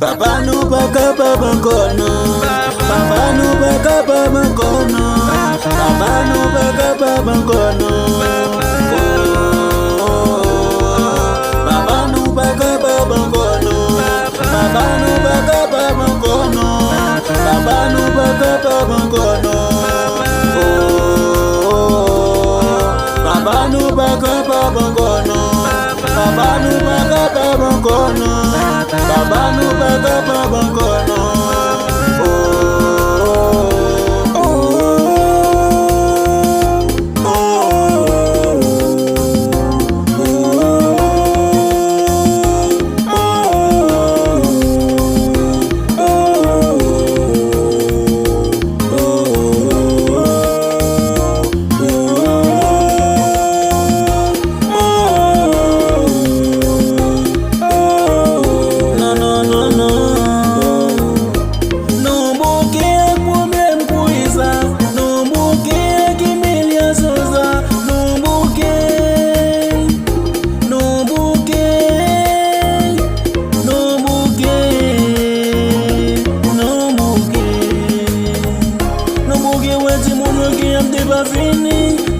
Papa no baka baba kono. Papa no baka baba kono. Papa no baka baba kono. Papa no baka baba kono. Papa no baka baba kono. Papa no baka baba kono. Papa no baka baba kono. Papa no baka baba kono. Papa no baka baba kono.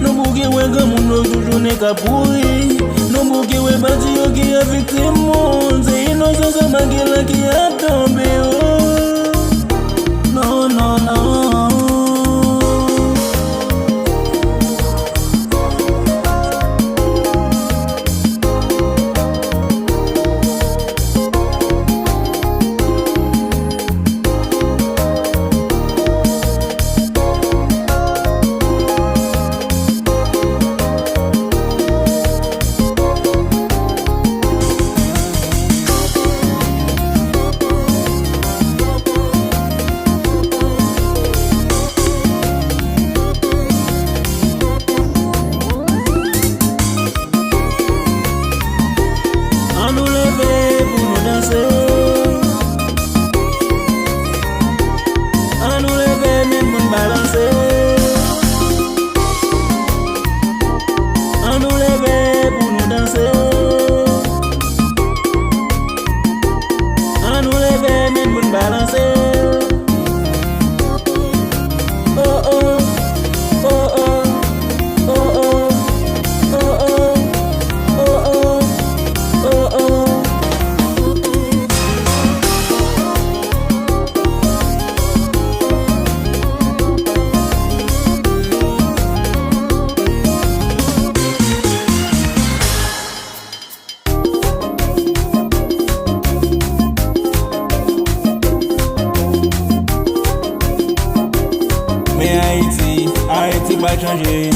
Nombuke wega muno jujune kapui. Nombuke we bati yoki ya victimo. Nze ino sasa magila ki atombe. No, no, no. Nous lever pour nous danser. À nous lever même pour balancer. À nous lever pour nous danser. À nous lever même pour balancer. Oh oh, oh oh, oh oh, oh oh, oh oh, oh oh. Mais Haïti va changer.